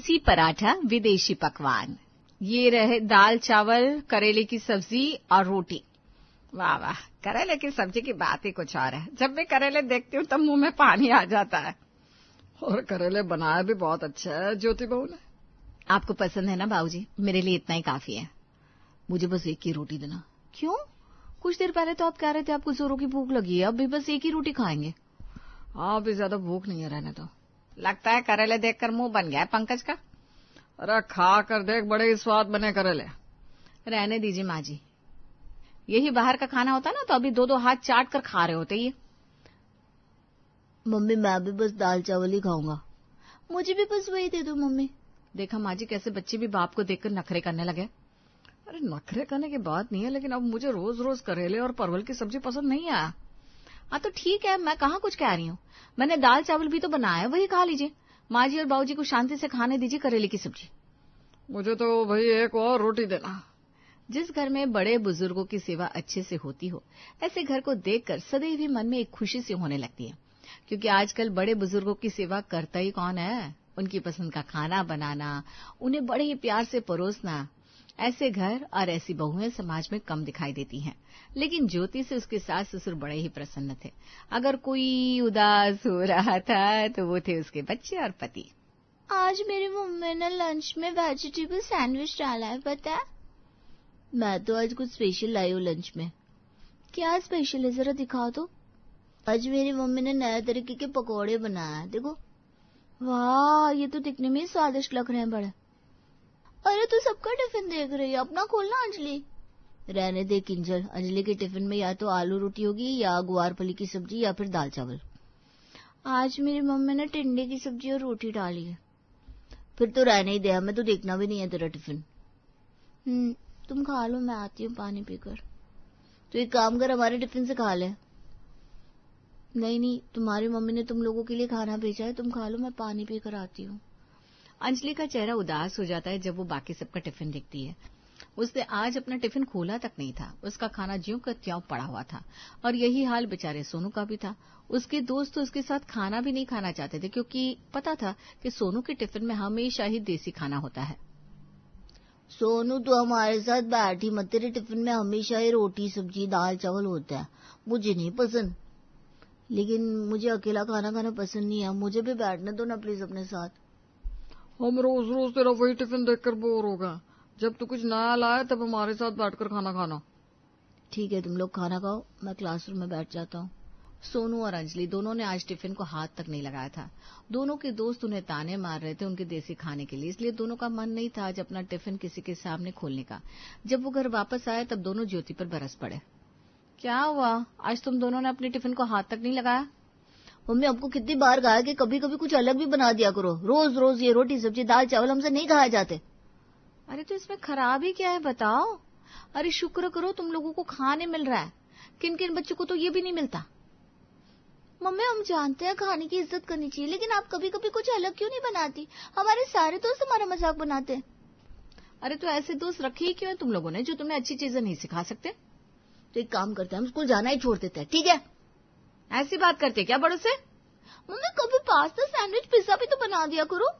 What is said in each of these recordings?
सी पराठा विदेशी पकवान। ये रहे दाल चावल, करेले की सब्जी और रोटी। वाह वाह, करेले की सब्जी की बात ही कुछ और है। जब मैं करेले देखती हूँ तब मुंह में पानी आ जाता है। और करेले बनाया भी बहुत अच्छा है ज्योति बहू ने। आपको पसंद है ना बाबूजी? मेरे लिए इतना ही काफी है। मुझे बस एक ही रोटी देना। क्यों? कुछ देर पहले तो आप कह रहे थे आपको जोरों की भूख लगी है, अब भी बस एक ही रोटी खाएंगे। हाँ, अभी ज्यादा भूख नहीं है, रहने तो। लगता है करेले देखकर मुंह बन गया है पंकज का। अरे खा कर देख, बड़े ही स्वाद बने करेले। रहने दीजिए माँ जी, यही बाहर का खाना होता ना तो अभी दो हाथ चाट कर खा रहे होते ये। मम्मी मैं भी बस दाल चावल ही खाऊंगा। मुझे भी बस वही दे दो मम्मी। देखा माँ जी, कैसे बच्चे भी बाप को देखकर नखरे करने लगे। अरे नखरे करने की बात नहीं है, लेकिन अब मुझे रोज रोज करेले और परवल की सब्जी पसंद नहीं है। हाँ तो ठीक है, मैं कहाँ कुछ कह रही हूँ। मैंने दाल चावल भी तो बनाया, वही खा लीजिए। माँ जी और बाबूजी को शांति से खाने दीजिए करेले की सब्जी। मुझे तो भाई एक और रोटी देना। जिस घर में बड़े बुजुर्गों की सेवा अच्छे से होती हो, ऐसे घर को देखकर सदैव ही मन में एक खुशी सी होने लगती है। क्योंकि आजकल बड़े बुजुर्गों की सेवा करता ही कौन है? उनकी पसंद का खाना बनाना, उन्हें बड़े ही प्यार से परोसना, ऐसे घर और ऐसी बहुएं समाज में कम दिखाई देती हैं। लेकिन ज्योति से उसके सास ससुर बड़े ही प्रसन्न थे। अगर कोई उदास हो रहा था तो वो थे उसके बच्चे और पति। आज मेरी मम्मी ने लंच में वेजिटेबल सैंडविच डाला है, पता है? मैं तो आज कुछ स्पेशल लाई हूँ लंच में। क्या स्पेशल है, जरा दिखाओ तो। आज मेरी मम्मी ने नए तरीके के पकोड़े बनाए हैं, देखो। वाह, ये तो दिखने में ही स्वादिष्ट लग रहे हैं बड़े। अरे तू सबका टिफिन देख रही है, अपना खोलना अंजलि। रहने दे किंजल, अंजलि के टिफिन में या तो आलू रोटी होगी या गुआर फली की सब्जी या फिर दाल चावल। आज मेरी मम्मी ने टिंडे की सब्जी और रोटी डाली है। फिर तो रहने ही दे, हमें तो देखना भी नहीं है तेरा टिफिन। तुम खा लो, मैं आती हूँ पानी पीकर। तो एक काम कर, हमारे टिफिन से खा ले। नहीं, तुम्हारी मम्मी ने तुम लोगों के लिए खाना भेजा है, तुम खा लो, मैं पानी पीकर आती हूँ। अंजलि का चेहरा उदास हो जाता है जब वो बाकी सबका टिफिन देखती है। उसने आज अपना टिफिन खोला तक नहीं था। उसका खाना ज्यों का त्यों पड़ा हुआ था। और यही हाल बेचारे सोनू का भी था। उसके दोस्त तो उसके साथ खाना भी नहीं खाना चाहते थे, क्योंकि पता था कि सोनू के टिफिन में हमेशा ही देसी खाना होता है। सोनू तो हमारे साथ बैठी मत, तेरे टिफिन में हमेशा ही रोटी सब्जी दाल चावल होता है, मुझे नहीं पसंद। लेकिन मुझे अकेला खाना खाना पसंद नहीं है, मुझे भी बैठने दो ना प्लीज अपने साथ। हम रोज रोज तेरा वही टिफिन देखकर बोर हो गए। जब तू कुछ नया लाए तब हमारे साथ बैठकर खाना खाना। ठीक है, तुम लोग खाना खाओ, मैं क्लासरूम में बैठ जाता हूँ। सोनू और अंजलि दोनों ने आज टिफिन को हाथ तक नहीं लगाया था। दोनों के दोस्त उन्हें ताने मार रहे थे उनके देसी खाने के लिए, इसलिए दोनों का मन नहीं था आज अपना टिफिन किसी के सामने खोलने का। जब वो घर वापस आए तब दोनों ज्योति पर बरस पड़े। क्या हुआ, आज तुम दोनों ने अपने टिफिन को हाथ तक नहीं लगाया? मम्मी, आपको कितनी बार कहा कि कभी कभी कुछ अलग भी बना दिया करो, रोज रोज ये रोटी सब्जी दाल चावल हमसे नहीं खाए जाते। अरे तो इसमें खराब ही क्या है बताओ? अरे शुक्र करो तुम लोगों को खाने मिल रहा है, किन किन बच्चों को तो ये भी नहीं मिलता। मम्मी, हम जानते हैं खाने की इज्जत करनी चाहिए, लेकिन आप कभी कभी कुछ अलग क्यों नहीं बनाती? हमारे सारे दोस्त हमारा मजाक बनाते हैं। अरे तो ऐसे दोस्त रखे ही क्यों है तुम लोगों ने जो तुम्हें अच्छी चीजें नहीं सिखा सकते? तो एक काम करते हैं, हम स्कूल जाना ही छोड़ देते हैं, ठीक है? ऐसी बात करते क्या बड़ों से? मम्मी, कभी पास्ता सैंडविच पिज्जा भी तो बना दिया करो।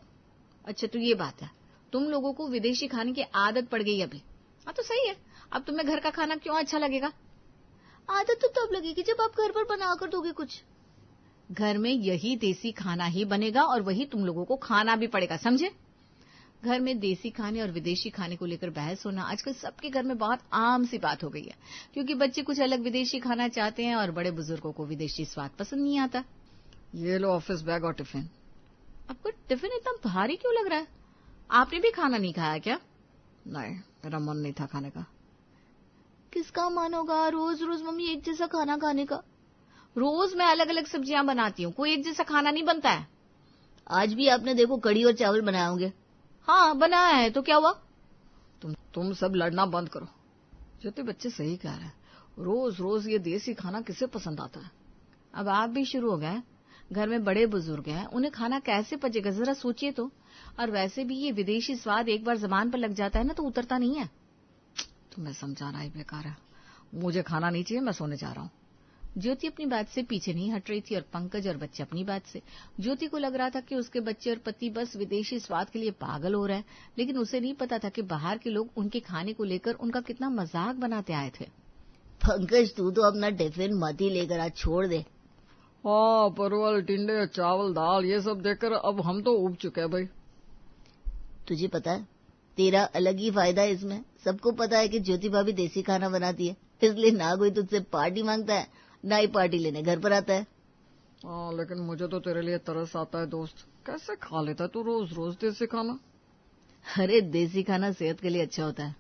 अच्छा तो ये बात है, तुम लोगों को विदेशी खाने की आदत पड़ गई अभी। हाँ तो सही है, अब तुम्हें घर का खाना क्यों अच्छा लगेगा? आदत तो तब लगेगी जब आप घर पर बना कर दोगे कुछ। घर में यही देसी खाना ही बनेगा और वही तुम लोगों को खाना भी पड़ेगा, समझे? घर में देसी खाने और विदेशी खाने को लेकर बहस होना आजकल सबके घर में बहुत आम सी बात हो गई है, क्योंकि बच्चे कुछ अलग विदेशी खाना चाहते हैं और बड़े बुजुर्गों को विदेशी स्वाद पसंद नहीं आता। ये लो ऑफिस बैग और टिफिन। आपको टिफिन इतना भारी क्यों लग रहा है? आपने भी खाना नहीं खाया क्या? नहीं, मेरा मन नहीं था खाने का। किसका मन होगा रोज रोज मम्मी एक जैसा खाना खाने का? रोज मैं अलग अलग सब्जियां बनाती हूँ, कोई एक जैसा खाना नहीं बनता है। आज भी आपने देखो कड़ी और चावल बनाए होंगे। हाँ बनाया है, तो क्या हुआ? तुम सब लड़ना बंद करो। ज्योति बच्चे सही कह रहे हैं, रोज रोज ये देसी खाना किसे पसंद आता है? अब आप भी शुरू हो गए। घर में बड़े बुजुर्ग हैं, उन्हें खाना कैसे पचेगा, जरा सोचिए तो। और वैसे भी ये विदेशी स्वाद एक बार जबान पर लग जाता है ना तो उतरता नहीं है। तुम्हें समझाना ही बेकार है। मुझे खाना नहीं चाहिए, मैं सोने जा रहा हूँ। ज्योति अपनी बात से पीछे नहीं हट रही थी और पंकज और बच्चे अपनी बात से। ज्योति को लग रहा था कि उसके बच्चे और पति बस विदेशी स्वाद के लिए पागल हो रहे हैं, लेकिन उसे नहीं पता था कि बाहर के लोग उनके खाने को लेकर उनका कितना मजाक बनाते आए थे। पंकज तू तो अपना टिफिन मत ही लेकर आज, छोड़ दे। हाँ, परवल, टिंडे, चावल, दाल ये सब देखकर अब हम तो उब चुके हैं भाई। तुझे पता है तेरा अलग ही फायदा है इसमें। सबको पता है कि ज्योति भाभी देसी खाना बनाती है, इसलिए ना कोई तुझसे पार्टी मांगता है ना ही पार्टी लेने घर पर आता है। हाँ, लेकिन मुझे तो तेरे लिए तरस आता है दोस्त। कैसे खा लेता है तू रोज रोज देसी खाना? अरे देसी खाना सेहत के लिए अच्छा होता है।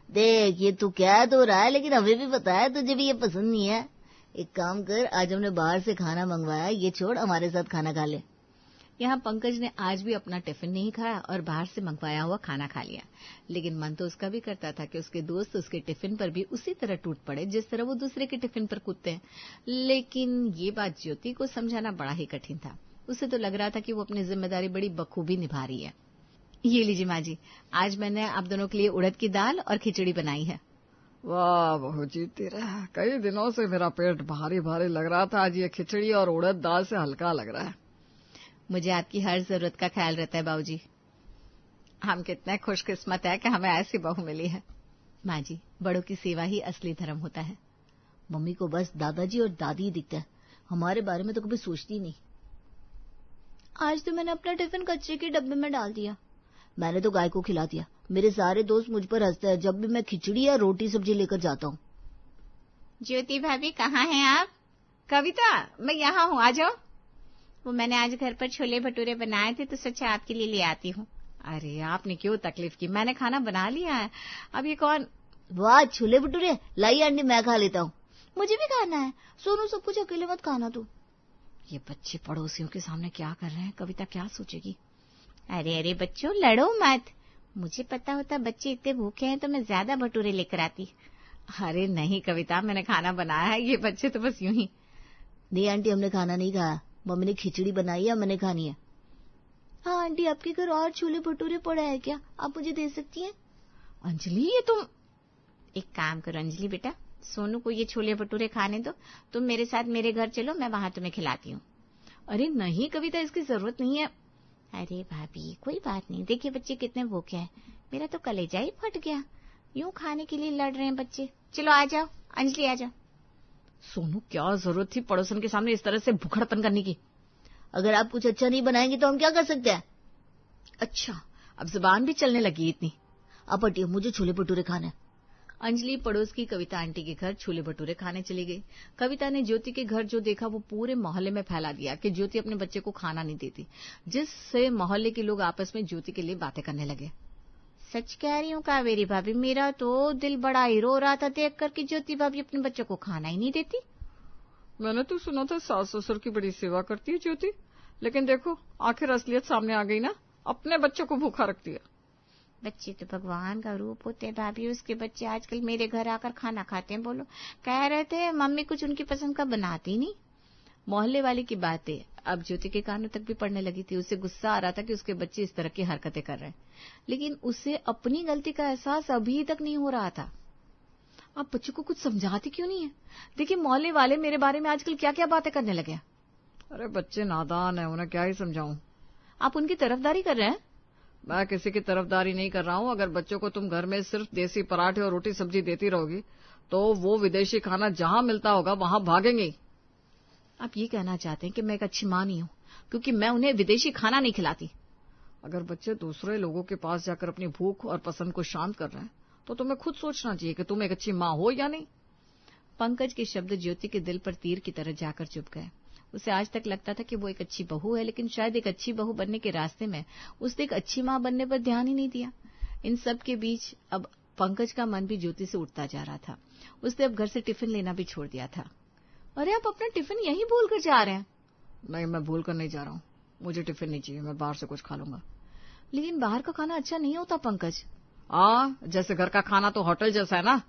देख ये तू क्या तो रहा है, लेकिन हमें भी पता है तुझे भी ये पसंद नहीं है। एक काम कर, आज हमने बाहर से खाना मंगवाया, ये छोड़ हमारे साथ खाना खा ले। यहाँ पंकज ने आज भी अपना टिफिन नहीं खाया और बाहर से मंगवाया हुआ खाना खा लिया, लेकिन मन तो उसका भी करता था कि उसके दोस्त उसके टिफिन पर भी उसी तरह टूट पड़े जिस तरह वो दूसरे के टिफिन पर कूदते हैं। लेकिन ये बात ज्योति को समझाना बड़ा ही कठिन था। उसे तो लग रहा था कि वो अपनी जिम्मेदारी बड़ी बखूबी निभा रही है। ये लीजिए माँ जी, आज मैंने आप दोनों के लिए उड़द की दाल और खिचड़ी बनाई है। वाह बहू जी, तेरा कई दिनों से मेरा पेट भारी भारी लग रहा था, आज ये खिचड़ी और उड़द दाल से हल्का लग रहा है। मुझे आपकी हर जरूरत का ख्याल रहता है बाबूजी। हम कितने खुशकिस्मत है कि हमें ऐसी बहू मिली है। माँ जी, बड़ों की सेवा ही असली धर्म होता है। मम्मी को बस दादाजी और दादी दिखता है, हमारे बारे में तो कभी सोचती नहीं। आज तो मैंने अपना टिफिन कचरे के डब्बे में डाल दिया। मैंने तो गाय को खिला दिया। मेरे सारे दोस्त मुझ पर हंसते हैं जब भी मैं खिचड़ी या रोटी सब्जी लेकर जाता हूँ। ज्योति भाभी कहाँ हैं आप? कविता, मैं यहाँ हूँ, आ जाओ। वो मैंने आज घर पर छोले भटूरे बनाए थे तो सोचा आपके लिए ले आती हूँ। अरे आपने क्यों तकलीफ की, मैंने खाना बना लिया है। अब ये कौन? वाह छोले भटूरे, लाइए आंटी मैं खा लेता हूँ। मुझे भी खाना है। सोनू सब कुछ अकेले मत खाना तू। ये बच्चे पड़ोसियों के सामने क्या कर रहे हैं, कविता क्या सोचेगी। अरे अरे बच्चों लड़ो मत, मुझे पता होता बच्चे इतने भूखे हैं तो मैं ज्यादा भटूरे लेकर आती। अरे नहीं कविता, मैंने खाना बनाया है, ये बच्चे तो बस यूं ही। नहीं आंटी हमने खाना नहीं खाया, मम्मी ने खिचड़ी बनाई है, मैंने खानी है। हाँ आंटी आपके घर और छोले भटूरे पड़े हैं क्या, आप मुझे दे सकती हैं? अंजलि ये तुम एक काम करो अंजलि बेटा, सोनू को ये छोले भटूरे खाने दो, तुम मेरे साथ मेरे घर चलो, मैं वहां तुम्हें खिलाती हूँ। अरे नहीं कविता, इसकी जरूरत नहीं है। अरे भाभी कोई बात नहीं, देखिए बच्चे कितने भूखे हैं, मेरा तो कलेजा ही फट गया, यूं खाने के लिए लड़ रहे हैं बच्चे। चलो आ जाओ अंजलि आ जाओ। सोनू क्या जरूरत थी पड़ोसन के सामने इस तरह से भुखड़पन करने की। अगर आप कुछ अच्छा नहीं बनाएंगे तो हम क्या कर सकते हैं? अच्छा अब जुबान भी चलने लगी इतनी। आप हटिए, मुझे छोले भटूरे खाने। अंजलि पड़ोस की कविता आंटी के घर छोले भटूरे खाने चली गई। कविता ने ज्योति के घर जो देखा वो पूरे मोहल्ले में फैला दिया कि ज्योति अपने बच्चे को खाना नहीं देती, जिससे मोहल्ले के लोग आपस में ज्योति के लिए बातें करने लगे। सच कह रही हूँ कावेरी भाभी, मेरा तो दिल बड़ा ही रो रहा था देख कर कि ज्योति भाभी अपने बच्चों को खाना ही नहीं देती। मैंने तो सुना था सास ससुर की बड़ी सेवा करती है ज्योति, लेकिन देखो आखिर असलियत सामने आ गई ना, अपने बच्चों को भूखा रखती है। बच्चे तो भगवान का रूप होते हैं भाभी, उसके बच्चे आजकल मेरे घर आकर खाना खाते हैं। बोलो कह रहे थे मम्मी कुछ उनकी पसंद का बनाती नहीं। मोहल्ले वाले की बातें अब ज्योति के कानों तक भी पड़ने लगी थी। उसे गुस्सा आ रहा था कि उसके बच्चे इस तरह की हरकतें कर रहे हैं, लेकिन उसे अपनी गलती का एहसास अभी तक नहीं हो रहा था। आप बच्चों को कुछ समझाती क्यों नहीं है? देखिए मोहल्ले वाले मेरे बारे में आजकल क्या क्या बातें करने लगे। अरे बच्चे नादान है, उन्हें क्या ही समझाऊं। आप उनकी तरफदारी कर रहे हैं? मैं किसी की तरफदारी नहीं कर रहा हूँ। अगर बच्चों को तुम घर में सिर्फ देसी पराठे और रोटी सब्जी देती रहोगी तो वो विदेशी खाना जहां मिलता होगा वहां भागेंगे। आप ये कहना चाहते हैं कि मैं एक अच्छी मां नहीं हूं क्योंकि मैं उन्हें विदेशी खाना नहीं खिलाती? अगर बच्चे दूसरे लोगों के पास जाकर अपनी भूख और पसंद को शांत कर रहे हैं तो तुम्हें खुद सोचना चाहिए कि तुम एक अच्छी मां हो या नहीं। पंकज के शब्द ज्योति के दिल पर तीर की तरह जाकर चुभ गए। उसे आज तक लगता था कि वो एक अच्छी बहू है, लेकिन शायद एक अच्छी बहू बनने के रास्ते में उसने एक अच्छी मां बनने पर ध्यान ही नहीं दिया। इन सब के बीच अब पंकज का मन भी ज्योति से उठता जा रहा था। उसने अब घर से टिफिन लेना भी छोड़ दिया था। अरे आप अपना टिफिन यहीं भूल कर जा रहे हैं? नहीं, मैं भूल कर नहीं जा रहा हूँ, मुझे टिफिन नहीं चाहिए, मैं बाहर से कुछ खा लूंगा। लेकिन बाहर का खाना अच्छा नहीं होता पंकज। जैसे घर का खाना तो होटल जैसा है ना।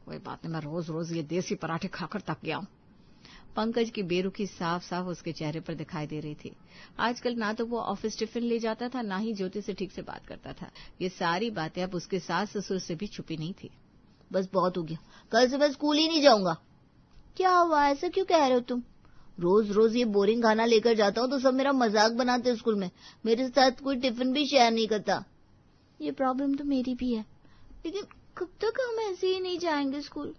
कोई बात नहीं, मैं रोज रोज ये देसी पराठे खाकर थक गया हूँ। पंकज की बेरुखी साफ साफ उसके चेहरे पर दिखाई दे रही थी। आजकल ना तो वो ऑफिस टिफिन ले जाता था, ना ही ज्योति से ठीक से बात करता था। ये सारी बातें अब उसके सास ससुर से भी छुपी नहीं थी। बस बहुत हो गया, कल से मैं स्कूल ही नहीं जाऊंगा। क्या हुआ, ऐसा क्यों कह रहे हो तुम? रोज रोज ये बोरिंग खाना लेकर जाता हूँ तो सब मेरा मजाक बनाते हैं स्कूल में, मेरे साथ कोई टिफिन भी शेयर नहीं करता। ये प्रॉब्लम तो मेरी भी है, लेकिन कब तक हम ऐसे ही नहीं जाएंगे स्कूल?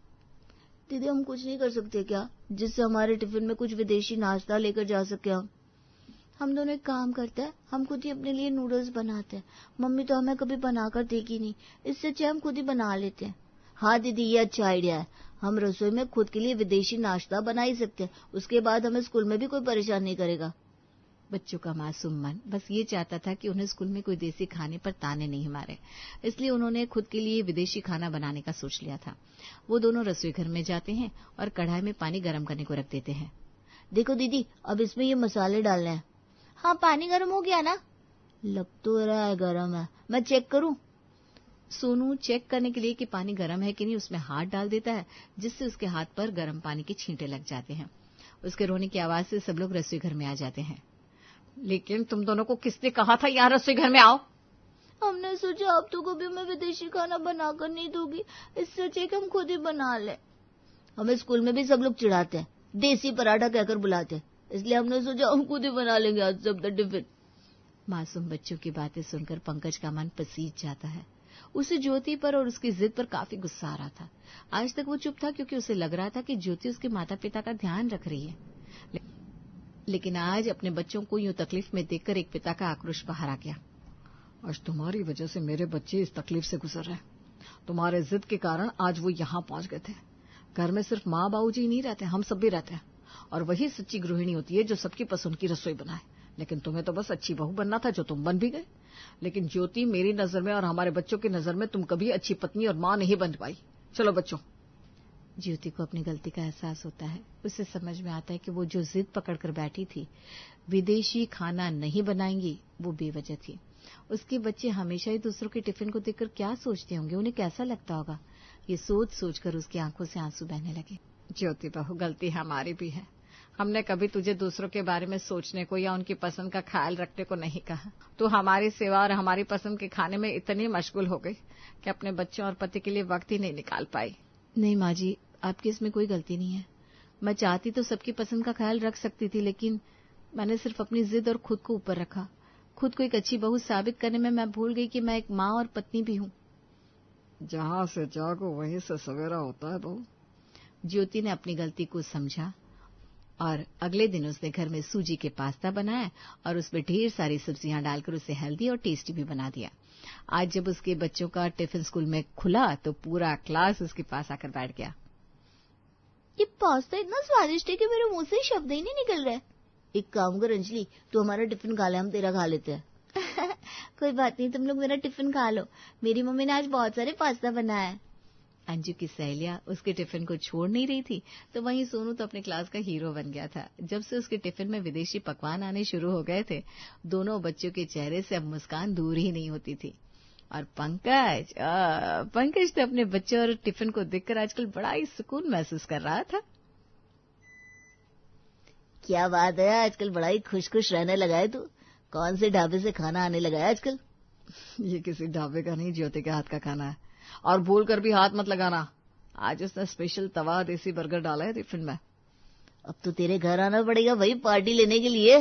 दीदी, हम कुछ नहीं कर सकते क्या जिससे हमारे टिफिन में कुछ विदेशी नाश्ता लेकर जा सके? हम दोनों एक काम करते हैं, हम खुद ही अपने लिए नूडल्स बनाते हैं। मम्मी तो हमें कभी बनाकर देगी नहीं, इससे अच्छा हम खुद ही बना लेते हैं। हाँ दीदी, ये अच्छा आइडिया है। हम रसोई में खुद के लिए विदेशी नाश्ता बना ही सकते हैं, उसके बाद हमें स्कूल में भी कोई परेशान नहीं करेगा। बच्चों का मासूम मन बस ये चाहता था कि उन्हें स्कूल में कोई देसी खाने पर ताने नहीं मारे, इसलिए उन्होंने खुद के लिए विदेशी खाना बनाने का सोच लिया था। वो दोनों रसोई घर में जाते हैं और कढ़ाई में पानी गर्म करने को रख देते हैं। देखो दीदी, अब इसमें ये मसाले डालने हैं। हाँ, पानी गर्म हो गया ना? लग तो रहा है गर्म है, मैं चेक करूं? सोनू चेक करने के लिए कि पानी गर्म है कि नहीं उसमें हाथ डाल देता है, जिससे उसके हाथ पर गर्म पानी के छींटे लग जाते हैं। उसके रोने की आवाज से सब लोग रसोई घर में आ जाते हैं। लेकिन तुम दोनों को किसने कहा था यहाँ रसोई घर में आओ? हमने सोचा अब तो कभी हमें विदेशी खाना बनाकर नहीं दोगी, इससे अच्छा कि हम खुद ही बना ले। हमें स्कूल में भी सब लोग चिढ़ाते हैं, देसी पराठा कहकर बुलाते हैं, इसलिए हमने सोचा हम खुद ही बना लेंगे आज सब टिफिन। मासूम बच्चों की बातें सुनकर पंकज का मन पसीज जाता है। उसे ज्योति पर और उसकी जिद पर काफी गुस्सा आ रहा था। आज तक वो चुप था क्योंकि उसे लग रहा था कि ज्योति उसके माता पिता का ध्यान रख रही है, लेकिन आज अपने बच्चों को यूं तकलीफ में देखकर एक पिता का आक्रोश बाहर आ गया। आज तुम्हारी वजह से मेरे बच्चे इस तकलीफ से गुजर रहे हैं। तुम्हारे जिद के कारण आज वो यहाँ पहुंच गए थे। घर में सिर्फ माँ बाबूजी नहीं रहते, हम सब भी रहते हैं, और वही सच्ची गृहिणी होती है जो सबकी पसंद की रसोई बनाए। लेकिन तुम्हें तो बस अच्छी बहू बनना था, जो तुम बन भी गए। लेकिन ज्योति, मेरी नजर में और हमारे बच्चों की नजर में तुम कभी अच्छी पत्नी और माँ नहीं बन पाई। चलो बच्चों। ज्योति को अपनी गलती का एहसास होता है। उसे समझ में आता है कि वो जो जिद पकड़कर बैठी थी, विदेशी खाना नहीं बनाएंगी, वो बेवजह थी। उसके बच्चे हमेशा ही दूसरों के टिफिन को देखकर क्या सोचते होंगे, उन्हें कैसा लगता होगा, ये सोच सोचकर उसकी आंखों से आंसू बहने लगे। ज्योति बहू, गलती हमारी भी है। हमने कभी तुझे दूसरों के बारे में सोचने को या उनकी पसंद का ख्याल रखने को नहीं कहा। तू हमारी सेवा और हमारी पसंद के खाने में इतनी मशगूल हो गई कि अपने बच्चों और पति के लिए वक्त ही नहीं निकाल पाई। नहीं माँ जी, आपकी इसमें कोई गलती नहीं है। मैं चाहती तो सबकी पसंद का ख्याल रख सकती थी, लेकिन मैंने सिर्फ अपनी जिद और खुद को ऊपर रखा। खुद को एक अच्छी बहू साबित करने में मैं भूल गई कि मैं एक माँ और पत्नी भी हूँ। जहाँ से जागो वहीं से सवेरा होता है बहू। ज्योति ने अपनी गलती को समझा और अगले दिन उसने घर में सूजी के पास्ता बनाया और उसमें ढेर सारी सब्जियां डालकर उसे हेल्दी और टेस्टी भी बना दिया। आज जब उसके बच्चों का टिफिन स्कूल में खुला तो पूरा क्लास उसके पास आकर बैठ गया। ये पास्ता इतना स्वादिष्ट है कि मेरे मुंह से शब्द ही नहीं निकल रहे। एक काम कर अंजलि, तू हमारा टिफिन खा ले, हम तेरा खा लेते हैं। कोई बात नहीं, तुम लोग मेरा टिफिन खा लो, मेरी मम्मी ने आज बहुत सारे पास्ता बनाया है। अंजू की सहेलियां उसके टिफिन को छोड़ नहीं रही थी, तो वहीं सोनू तो अपने क्लास का हीरो बन गया था। जब से उसके टिफिन में विदेशी पकवान आने शुरू हो गए थे, दोनों बच्चों के चेहरे से अब मुस्कान दूर ही नहीं होती थी। और पंकज तो अपने बच्चे और टिफिन को देखकर आजकल बड़ा ही सुकून महसूस कर रहा था। क्या बात है, आजकल बड़ा ही खुश खुश रहने लगा है तू। कौन से ढाबे से खाना आने लगा है आजकल? ये किसी ढाबे का नहीं, ज्योति के हाथ का खाना है। और भूल कर भी हाथ मत लगाना। आज उसने स्पेशल तवा देसी बर्गर डाला है टिफिन में। अब तो तेरे घर आना पड़ेगा वही पार्टी लेने के लिए।